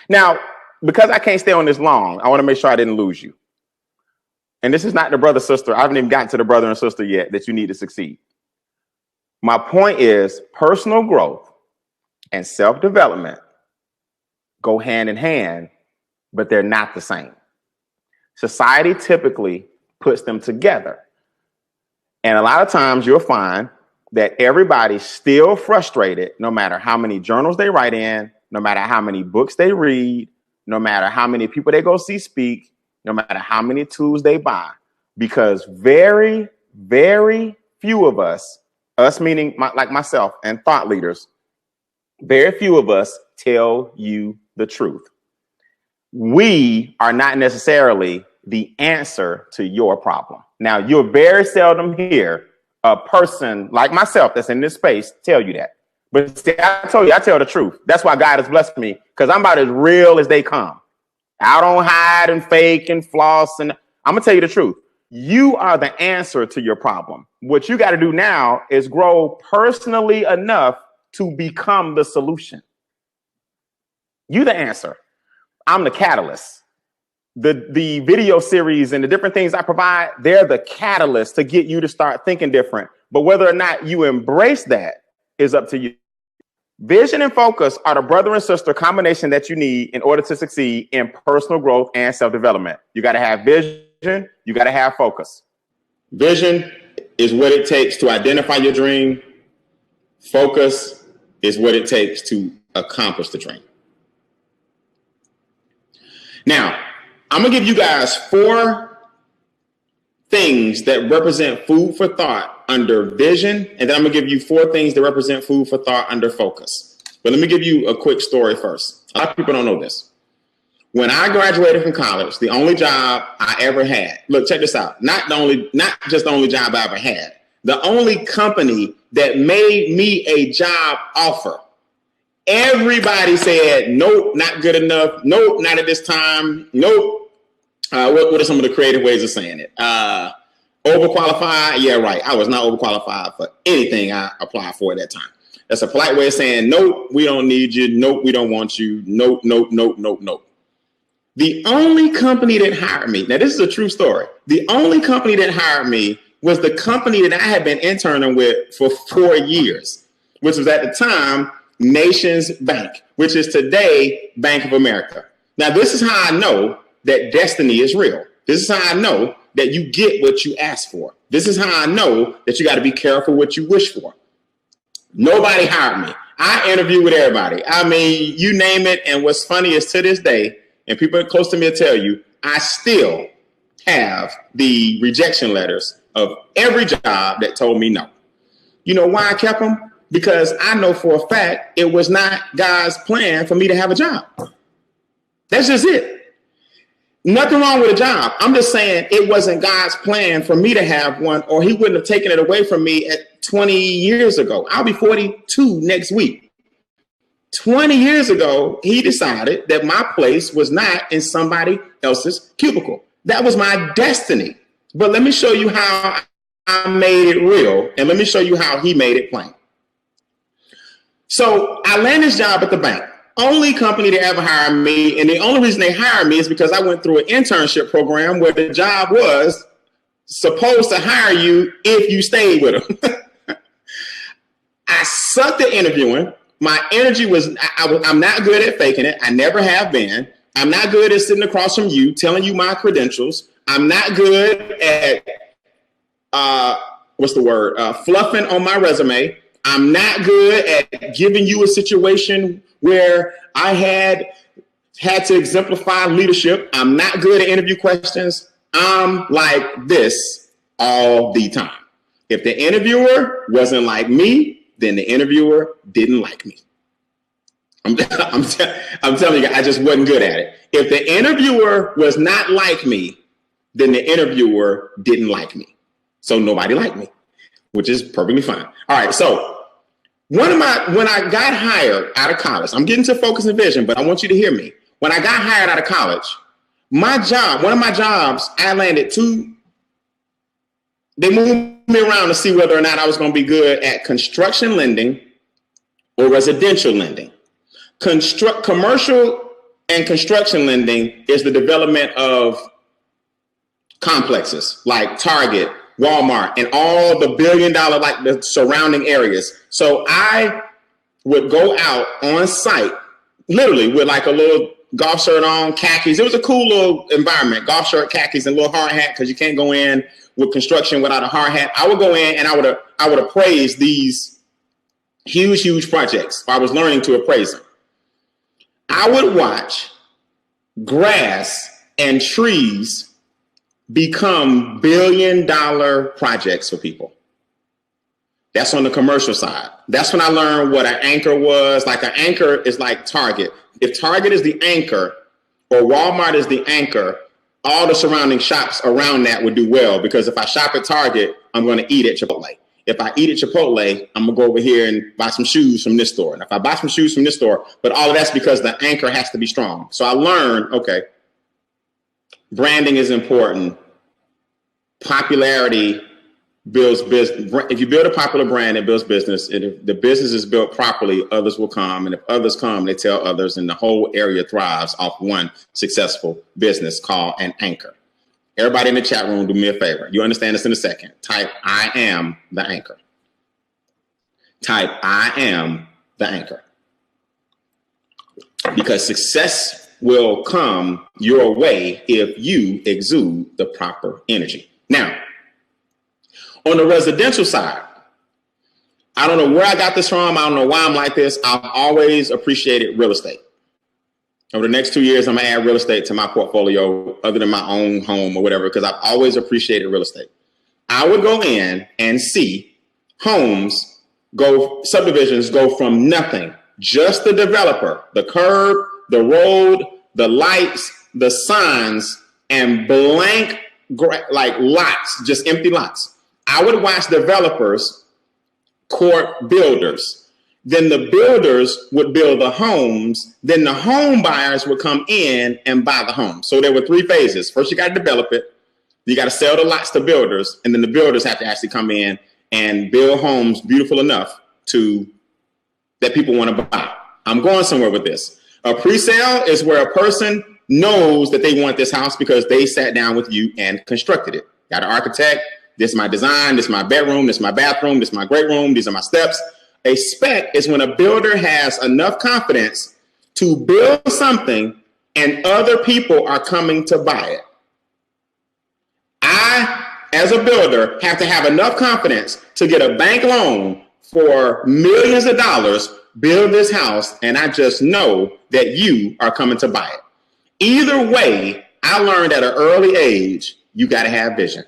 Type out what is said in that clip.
Now, because I can't stay on this long, I want to make sure I didn't lose you. And this is not the brother, sister. I haven't even gotten to the brother and sister yet that you need to succeed. My point is personal growth and self-development go hand in hand, but they're not the same. Society typically puts them together. And a lot of times you'll find that everybody's still frustrated, no matter how many journals they write in, no matter how many books they read, no matter how many people they go see speak, no matter how many tools they buy, because very, very few of us meaning like myself and thought leaders, very few of us tell you the truth. We are not necessarily the answer to your problem. Now, you'll very seldom hear a person like myself that's in this space tell you that. But see, I told you, I tell the truth. That's why God has blessed me, because I'm about as real as they come. I don't hide and fake and floss. And I'm going to tell you the truth. You are the answer to your problem. What you got to do now is grow personally enough to become the solution. You the answer. I'm the catalyst. The video series and the different things I provide, they're the catalyst to get you to start thinking different. But whether or not you embrace that is up to you. Vision and focus are the brother and sister combination that you need in order to succeed in personal growth and self-development. You got to have vision. You got to have focus. Vision is what it takes to identify your dream. Focus is what it takes to accomplish the dream. Now, I'm going to give you guys 4 things that represent food for thought under vision. And then I'm going to give you 4 things that represent food for thought under focus. But let me give you a quick story first. A lot of people don't know this. When I graduated from college, the only job I ever had, look, check this out. Not just the only job I ever had, the only company that made me a job offer. Everybody said, nope, not good enough. Nope, not at this time. Nope. What are some of the creative ways of saying it? Overqualified? Yeah, right. I was not overqualified for anything I applied for at that time. That's a polite way of saying, nope, we don't need you. Nope, we don't want you. Nope, nope, nope, nope, nope. The only company that hired me, now this is a true story. The only company that hired me was the company that I had been interning with for 4 years, which was at the time Nations Bank, which is today Bank of America. Now, this is how I know that destiny is real. This is how I know that you get what you ask for. This is how I know that you got to be careful what you wish for. Nobody hired me. I interview with everybody. I mean, you name it. And what's funny is to this day, and people close to me will tell you, I still have the rejection letters of every job that told me no. You know why I kept them? Because I know for a fact it was not God's plan for me to have a job. That's just it. Nothing wrong with a job. I'm just saying it wasn't God's plan for me to have one, or he wouldn't have taken it away from me at 20 years ago. I'll be 42 next week. 20 years ago, he decided that my place was not in somebody else's cubicle. That was my destiny. But let me show you how I made it real, and let me show you how he made it plain. So I landed this job at the bank. Only company to ever hire me, and the only reason they hired me is because I went through an internship program where the job was supposed to hire you if you stayed with them. I sucked at interviewing. My energy was, I'm not good at faking it. I never have been. I'm not good at sitting across from you, telling you my credentials. I'm not good at, fluffing on my resume. I'm not good at giving you a situation where I had to exemplify leadership. I'm not good at interview questions. I'm like this all the time. If the interviewer wasn't like me, then the interviewer didn't like me. I'm telling you, I just wasn't good at it. If the interviewer was not like me, then the interviewer didn't like me. So nobody liked me, which is perfectly fine. All right, so when I got hired out of college, I'm getting to focus and vision, but I want you to hear me. When I got hired out of college, one of my jobs, I landed 2. They moved me around to see whether or not I was going to be good at construction lending or residential lending. Commercial and construction lending is the development of complexes like Target, Walmart, and all the billion-dollar, like the surrounding areas. So I would go out on site, literally with like a little golf shirt on, khakis. It was a cool little environment, golf shirt, khakis, and a little hard hat, because you can't go in with construction without a hard hat. I would go in and I would appraise these huge projects. I was learning to appraise them. I would watch grass and trees become billion-dollar projects for people. That's on the commercial side. That's when I learned what an anchor was. Like an anchor is like Target. If Target is the anchor or Walmart is the anchor, all the surrounding shops around that would do well, because if I shop at Target, I'm going to eat at Chipotle. If I eat at Chipotle, I'm going to go over here and buy some shoes from this store. And if I buy some shoes from this store, but all of that's because the anchor has to be strong. So I learned, okay, branding is important. Popularity builds business. If you build a popular brand, it builds business. And if the business is built properly, others will come. And if others come, they tell others, and the whole area thrives off one successful business called an anchor. Everybody in the chat room, do me a favor. You understand this in a second. Type, I am the anchor. Type, I am the anchor. Because success will come your way if you exude the proper energy. Now, on the residential side, I don't know where I got this from. I don't know why I'm like this. I've always appreciated real estate. Over the next 2 years, I'm going to add real estate to my portfolio other than my own home or whatever, because I've always appreciated real estate. I would go in and see subdivisions go from nothing, just the developer, the curb, the road, the lights, the signs, and blank, like lots, just empty lots. I would watch developers court builders. Then the builders would build the homes. Then the home buyers would come in and buy the home. So there were 3 phases. First, you got to develop it. You got to sell the lots to builders. And then the builders have to actually come in and build homes beautiful enough that people want to buy. I'm going somewhere with this. A pre-sale is where a person knows that they want this house because they sat down with you and constructed it. Got an architect. This is my design. This is my bedroom. This is my bathroom. This is my great room. These are my steps. A spec is when a builder has enough confidence to build something and other people are coming to buy it. I, as a builder, have to have enough confidence to get a bank loan for millions of dollars, build this house, and I just know that you are coming to buy it. Either way, I learned at an early age, you got to have vision.